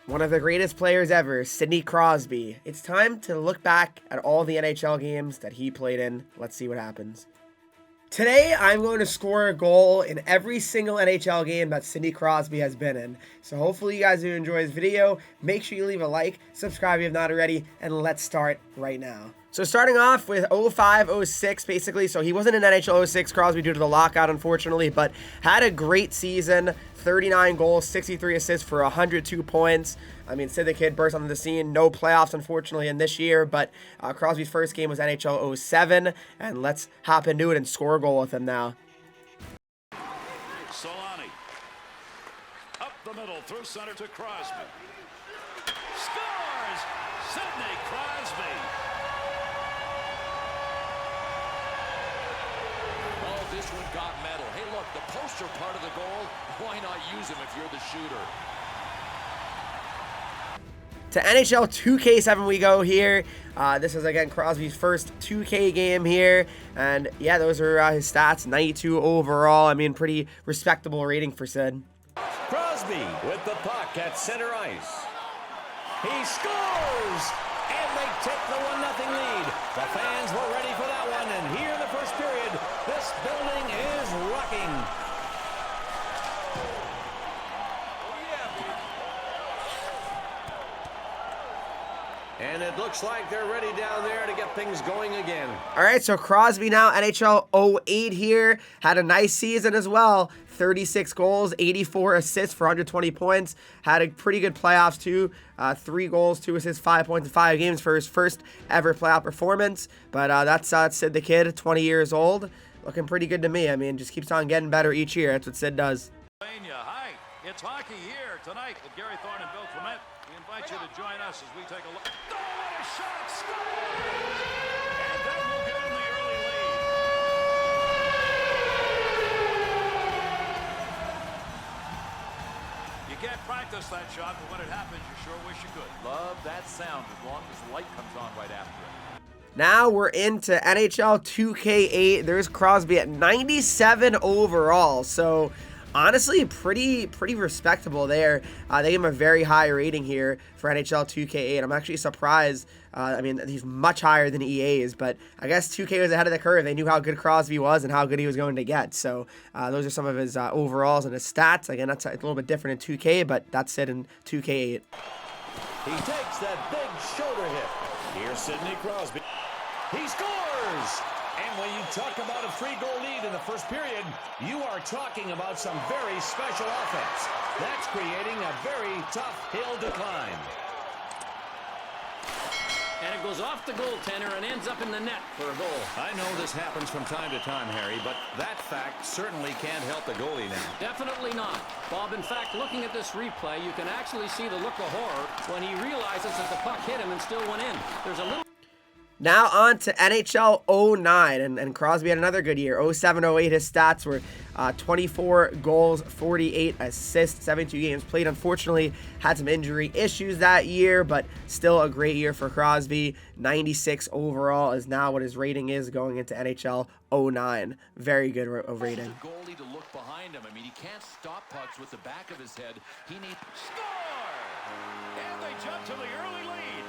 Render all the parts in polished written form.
One of the greatest players ever, Sidney Crosby. It's time to look back at all the NHL games that he played in. Let's see what happens. Today, I'm going to score a goal in every single NHL game that Sidney Crosby has been in. So hopefully you guys do enjoy this video. Make sure you leave a like, subscribe if you have not already, and let's start right now. So starting off with 05-06 basically, so he wasn't in NHL 06, Crosby, due to the lockout unfortunately, but had a great season, 39 goals, 63 assists for 102 points. I mean, Sid the Kid burst onto the scene, no playoffs unfortunately in this year, but Crosby's first game was NHL 07, and let's hop into it and score a goal with him now. Solani, up the middle, through center to Crosby. Scores! Sidney Crosby! Oh, this one got metal. Hey, look, the poster part of the goal, why not use him if you're the shooter? To NHL 2K7 we go here. This is, again, Crosby's first 2K game here. And, yeah, those are his stats. 92 overall. I mean, pretty respectable rating for Sid. Crosby with the puck at center ice. He scores! And they take the 1-0 lead. The fans were ready for that one. And here in the first period, this building is rocking. And it looks like they're ready down there to get things going again. All right, so Crosby now, NHL 08 here. Had a nice season as well. 36 goals, 84 assists for 120 points. Had a pretty good playoffs too. 3 goals, 2 assists, 5 points in 5 games for his first ever playoff performance. But that's Sid the Kid, 20 years old. Looking pretty good to me. I mean, just keeps on getting better each year. That's what Sid does. Hi, it's hockey here tonight with Gary Thorne and Bill Clement. We invite you to join us as we take a look. Oh, what a shot! Scores! And that will give him the early lead. You can't practice that shot, but when it happens, you sure wish you could. Love that sound as long as the light comes on right after it. Now we're into NHL 2K8. There's Crosby at 97 overall. So honestly, pretty respectable there. They gave him a very high rating here for NHL 2K8. I'm actually surprised. I mean, he's much higher than EA's, but I guess 2K was ahead of the curve. They knew how good Crosby was and how good he was going to get. So those are some of his overalls and his stats. Again, that's a little bit different in 2K, but that's it in 2K8. He takes that big shoulder hit. Here's Sidney Crosby. He scores! And when you talk about a 3-goal lead in the first period, you are talking about some very special offense. That's creating a very tough hill to climb. And it goes off the goaltender and ends up in the net for a goal. I know this happens from time to time, Harry, but that fact certainly can't help the goalie now. Definitely not. Bob, in fact, looking at this replay, you can actually see the look of horror when he realizes that the puck hit him and still went in. There's a little... Now on to NHL 09, and Crosby had another good year. 07-08, his stats were 24 goals, 48 assists, 72 games played. Unfortunately, had some injury issues that year, but still a great year for Crosby. 96 overall is now what his rating is going into NHL 09. Very good rating. The goalie to look behind him. I mean, he can't stop pucks with the back of his head. He needs... Score! And they jump to the early lead.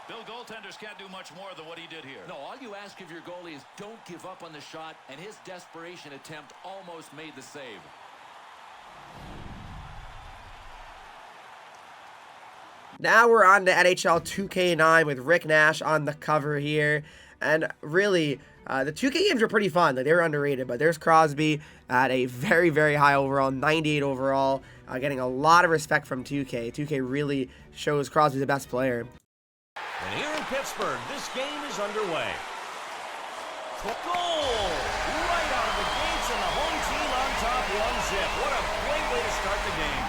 Bill, goaltenders can't do much more than what he did here. No, all you ask of your goalie is don't give up on the shot, and his desperation attempt almost made the save. Now we're on to NHL 2K9 with Rick Nash on the cover here. And really, the 2K games are pretty fun. Like, they were underrated, but there's Crosby at a very, very high overall, 98 overall, getting a lot of respect from 2K. 2K really shows Crosby the best player. And here in Pittsburgh, this game is underway. Goal! Right out of the gates, and the home team on top 1-0. What a great way to start the game.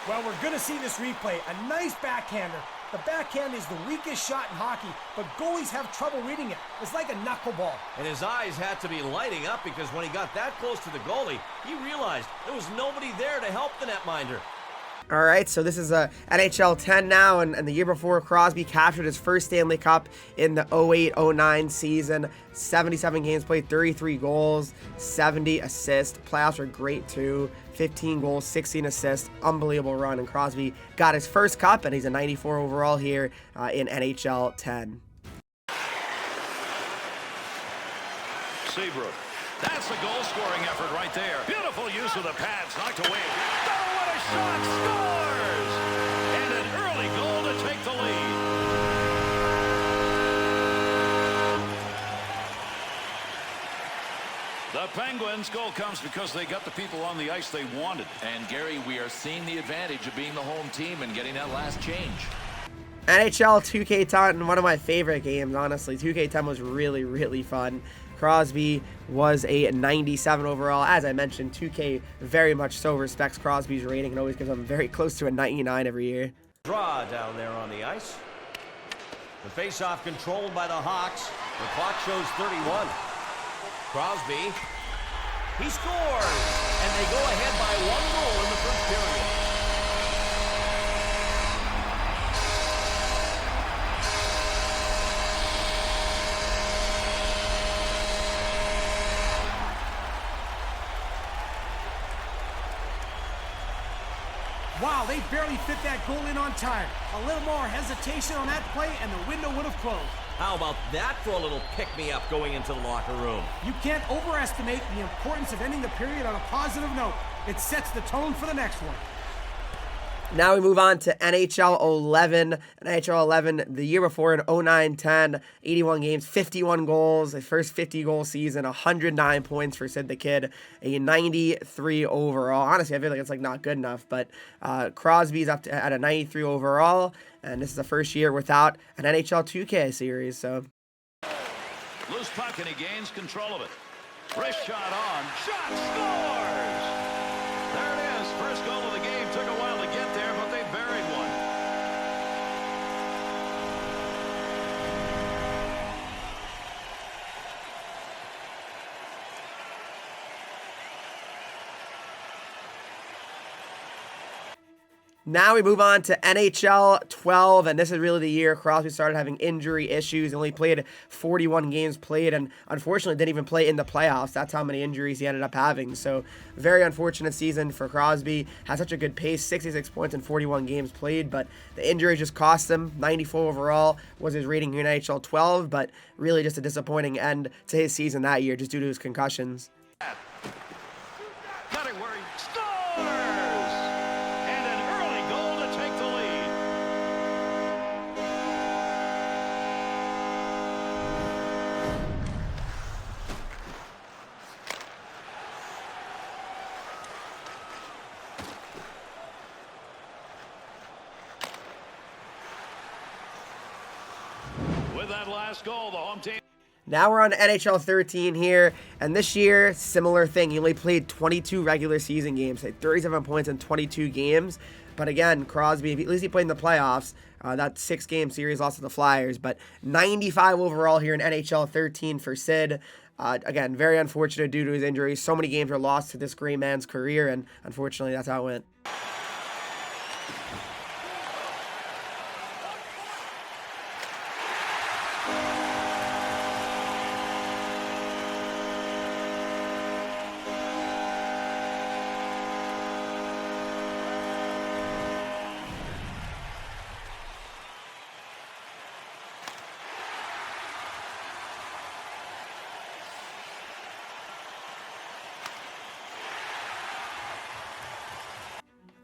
Well, we're going to see this replay. A nice backhander. The backhand is the weakest shot in hockey, but goalies have trouble reading it. It's like a knuckleball. And his eyes had to be lighting up because when he got that close to the goalie, he realized there was nobody there to help the netminder. All right, so this is a NHL 10 now, and the year before, Crosby captured his first Stanley Cup in the 08-09 season. 77 games played, 33 goals, 70 assists. Playoffs were great too. 15 goals, 16 assists, unbelievable run. And Crosby got his first cup, and he's a 94 overall here in NHL 10. Seabrook. That's a goal-scoring effort right there. Beautiful use of the pads, knocked away. Oh, what a shot! Scores! And an early goal to take the lead. The Penguins' goal comes because they got the people on the ice they wanted. And Gary, we are seeing the advantage of being the home team and getting that last change. NHL 2K10, one of my favorite games, honestly. 2K10 was really, really fun. Crosby was a 97 overall. As I mentioned, 2K very much so respects Crosby's rating and always gives him very close to a 99 every year. Draw down there on the ice. The face-off controlled by the Hawks. The clock shows 31. Crosby, he scores! And they go ahead by 1 goal in the first period. Wow, they barely fit that goal in on time. A little more hesitation on that play and the window would have closed. How about that for a little pick-me-up going into the locker room? You can't overestimate the importance of ending the period on a positive note. It sets the tone for the next one. Now we move on to NHL 11. NHL 11, the year before in 09-10, 81 games, 51 goals, his first 50-goal season, 109 points for Sid the Kid, a 93 overall. Honestly, I feel like it's like not good enough, but Crosby's up at a 93 overall, and this is the first year without an NHL 2K series. So Loose puck and he gains control of it. Wrist shot on. Shot scores! There it is. First goal of the game. Took a while to get there, but they buried one. now we move on to NHL 12, and this is really the year Crosby started having injury issues. He only played 41 games played, and unfortunately didn't even play in the playoffs. That's how many injuries he ended up having. So very unfortunate season for Crosby. Had such a good pace, 66 points in 41 games played, but the injury just cost him. 94 overall was his rating here in NHL 12, but really just a disappointing end to his season that year just due to his concussions. Got it where he scores! And an early goal to take the lead. With that last goal, the home team. Now we're on to NHL 13 here, and this year, similar thing. He only played 22 regular season games, had 37 points in 22 games. But again, Crosby, at least he played in the playoffs. That 6-game series lost to the Flyers, but 95 overall here in NHL 13 for Sid. Again, very unfortunate due to his injuries. So many games were lost to this great man's career, and unfortunately, that's how it went.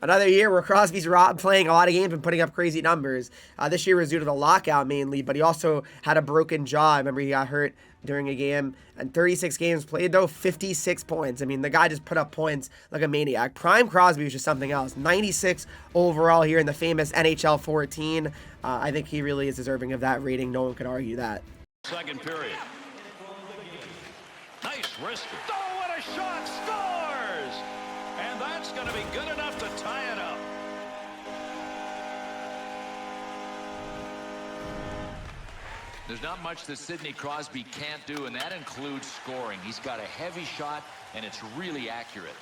Another year where Crosby's playing a lot of games and putting up crazy numbers. This year was due to the lockout mainly, but he also had a broken jaw. I remember he got hurt during a game. And 36 games played, though, 56 points. I mean, the guy just put up points like a maniac. Prime Crosby was just something else. 96 overall here in the famous NHL 14. I think he really is deserving of that rating. No one could argue that. Second period. Nice wrister. Oh, what a shot! Scores! And that's going to be good enough to tie it up. There's not much that Sidney Crosby can't do, and that includes scoring. He's got a heavy shot, and it's really accurate.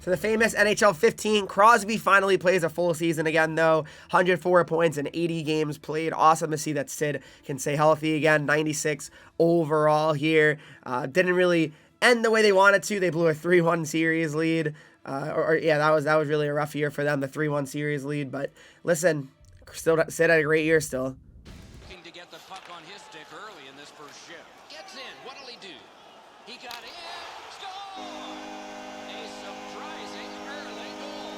So the famous NHL 15, Crosby finally plays a full season again, though. 104 points in 80 games played. Awesome to see that Sid can stay healthy again. 96 overall here. Didn't really end the way they wanted to. They blew a 3-1 series lead. Yeah, that was really a rough year for them, the 3-1 series lead. But listen, Sid had a great year still. Looking to get the puck on his stick early in this first shift. Gets in. What'll he do? He got in. Score! A surprising early goal.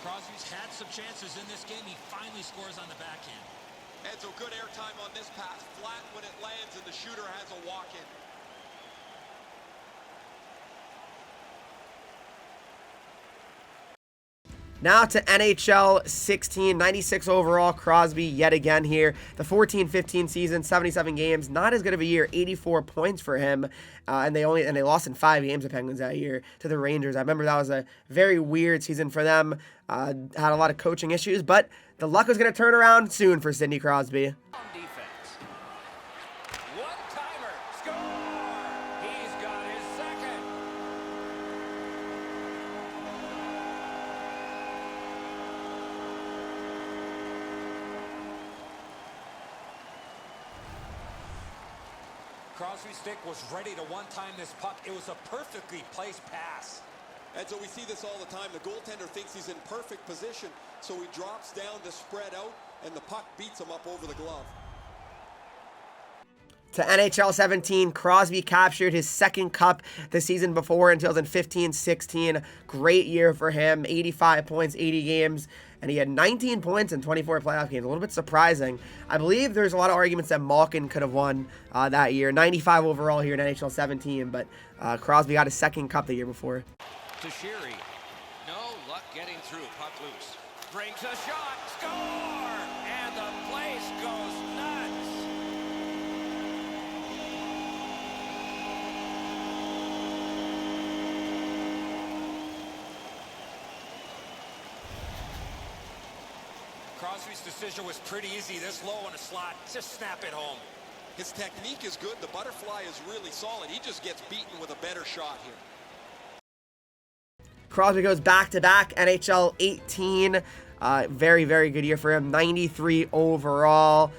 Crosby's had some chances in this game. He finally scores on the backhand. And so good airtime on this pass. Flat when it lands, and the shooter has a walk-in. Now to NHL 16, 96 overall, Crosby yet again here. The 14-15 season, 77 games, not as good of a year, 84 points for him, and they lost in 5 games, the Penguins, that year to the Rangers. I remember that was a very weird season for them. Had a lot of coaching issues, but the luck was going to turn around soon for Sidney Crosby. Defense. One-timer. Score! He's got his second. Crosby's stick was ready to one-time this puck. It was a perfectly placed pass. And so we see this all the time. The goaltender thinks he's in perfect position, so he drops down to spread out, and the puck beats him up over the glove. To NHL 17, Crosby captured his second cup the season before in 2015-16. Great year for him, 85 points, 80 games, and he had 19 points in 24 playoff games. A little bit surprising. I believe there's a lot of arguments that Malkin could have won that year. 95 overall here in NHL 17, but Crosby got his second cup the year before. To Sherry. No luck getting through. Puck loose. Brings a shot. Score! And the place goes nuts. Crosby's decision was pretty easy. This low in a slot. Just snap it home. His technique is good. The butterfly is really solid. He just gets beaten with a better shot here. Crosby goes back-to-back NHL 18. Very, very good year for him. 93 overall.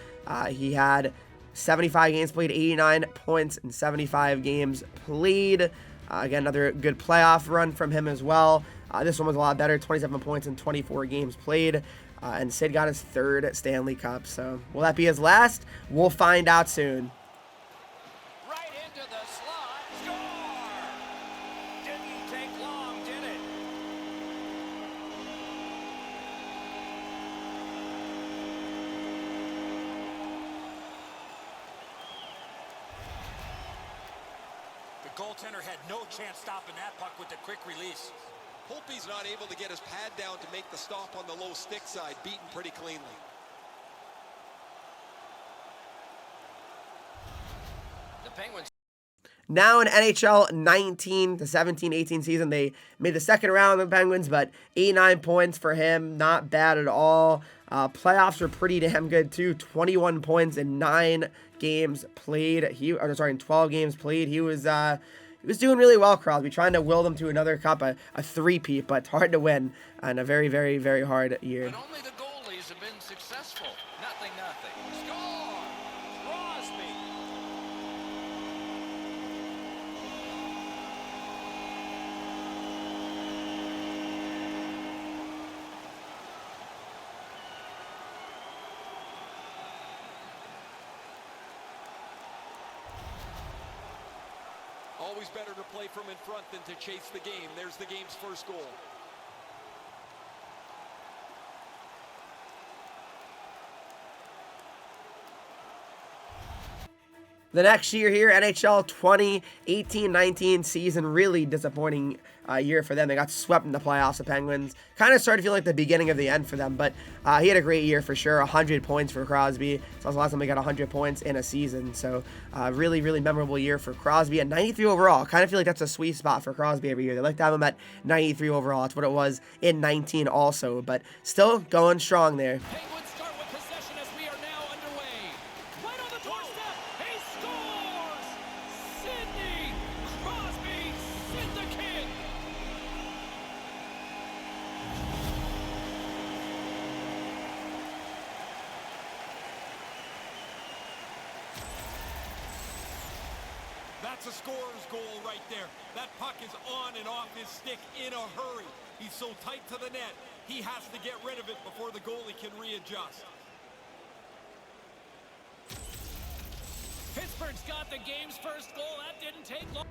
He had 75 games played, 89 points in 75 games played. Again, another good playoff run from him as well. This one was a lot better, 27 points in 24 games played. And Sid got his third Stanley Cup. So will that be his last? We'll find out soon. Right into the slot. Score! Didn't take long, did it? The goaltender had no chance stopping that puck with the quick release. Holtby's not able to get his pad down to make the stop on the low stick side, beaten pretty cleanly. The Penguins. Now in NHL 19, the 17-18 season, they made the second round of the Penguins, but 89 points for him, not bad at all. Playoffs were pretty damn good too. 21 points in 9 games played. In 12 games played. He was doing really well, Crosby, trying to will them to another cup, a three-peat, but hard to win, and a very, very, very hard year. But only the goalies have been successful. Nothing. Score! Crosby! Always better to play from in front than to chase the game. There's the game's first goal. The next year here, NHL 2018-19 season, really disappointing year for them. They got swept in the playoffs, the Penguins. Kind of started to feel like the beginning of the end for them, but he had a great year for sure. 100 points for Crosby. It's also the last time they got 100 points in a season, so really, really memorable year for Crosby. At 93 overall, kind of feel like that's a sweet spot for Crosby every year. They like to have him at 93 overall. That's what it was in 19 also, but still going strong there. Penguins start with possession as we are now underway. Right on the doorstep, he scores! Sidney Crosby, Sid the Kid. That's a scorer's goal right there. That puck is on and off his stick in a hurry. He's so tight to the net, he has to get rid of it before the goalie can readjust. Pittsburgh's got the game's first goal. That didn't take long.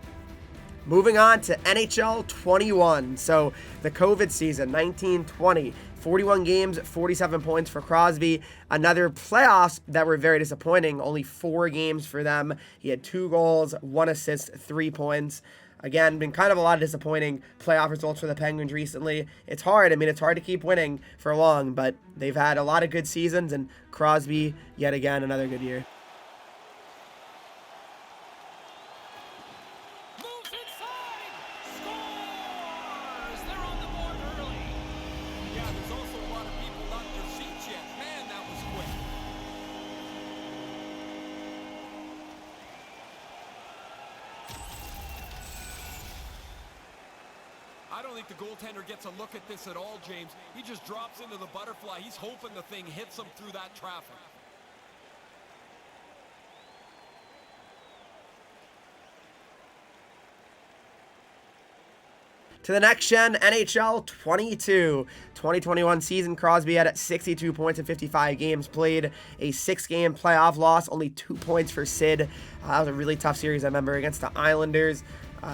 Moving on to NHL 21. So the COVID season, 19-20, 41 games, 47 points for Crosby. Another playoffs that were very disappointing. Only 4 games for them. He had 2 goals, 1 assist, 3 points. Again, been kind of a lot of disappointing playoff results for the Penguins recently. It's hard. I mean, it's hard to keep winning for long, but they've had a lot of good seasons, and Crosby, yet again, another good year. Moves inside! Scores! They're on the board early. Yeah, there's also a lot of people not in their seats yet. Man, that was quick. I don't think the goaltender gets a look at this at all, James. He just drops into the butterfly. He's hoping the thing hits him through that traffic. To the next gen, NHL 22. 2021 season, Crosby had 62 points in 55 games played. A 6-game playoff loss, only 2 points for Sid. That was a really tough series, I remember, against the Islanders.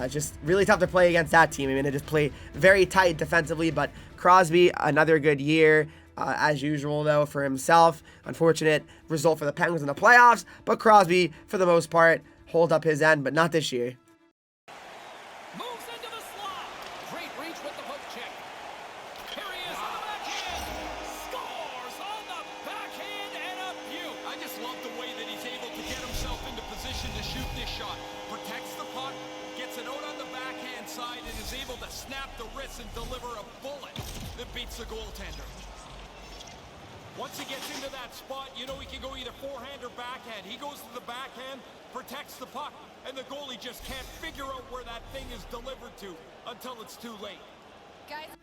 Just really tough to play against that team. I mean, they just play very tight defensively, but Crosby, another good year. As usual, though, for himself. Unfortunate result for the Penguins in the playoffs, but Crosby, for the most part, hold up his end, but not this year. Moves into the slot. Great reach with the hook check. Here he is on the backhand. Scores on the backhand and a beaut. I just love the way that he's able to get himself into position to shoot this shot. Protects the puck, gets it out on the backhand side, and is able to snap the wrist and deliver a bullet that beats the goaltender. Once he gets into that spot, you know he can go either forehand or backhand. He goes to the backhand, protects the puck, and the goalie just can't figure out where that thing is delivered to until it's too late.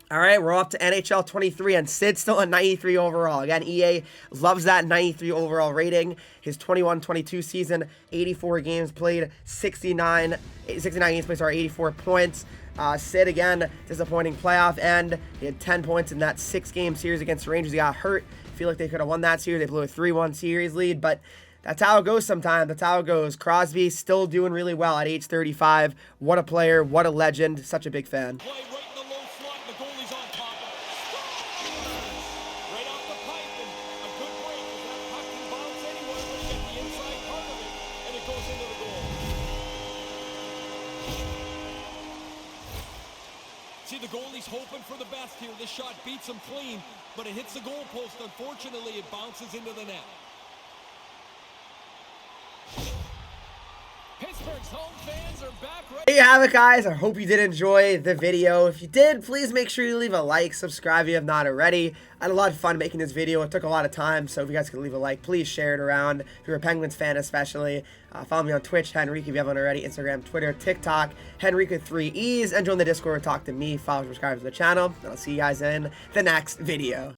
All right, we're off to NHL 23, and Sid's still a 93 overall. Again, EA loves that 93 overall rating. His 21-22 season, 84 games played, 69 games played, 84 points. Sid, again, disappointing playoff end. He had 10 points in that 6-game series against the Rangers. He got hurt. I feel like they could have won that series. They blew a 3-1 series lead, but that's how it goes sometimes. That's how it goes. Crosby still doing really well at age 35. What a player. What a legend. Such a big fan. Play right in the low slot, and the goalie's on top of it. Right off the pipe, and a good break, because that puck can bounce anywhere when you get the inside part of it, and it goes into the goal. See, the goalie's hoping for the best here. This shot beats him clean, but it hits the goalpost. Unfortunately, it bounces into the net. Pittsburgh's home fans are back. There you have it, guys. I hope you did enjoy the video. If you did, please make sure you leave a like, subscribe if you have not already. I had a lot of fun making this video. It took a lot of time, so if you guys could leave a like, please share it around. If you're a Penguins fan especially, follow me on Twitch, Henreek, if you haven't already, Instagram, Twitter, TikTok, Henreek with 3 E's, and join the Discord, talk to me, follow, subscribe to the channel, and I'll see you guys in the next video.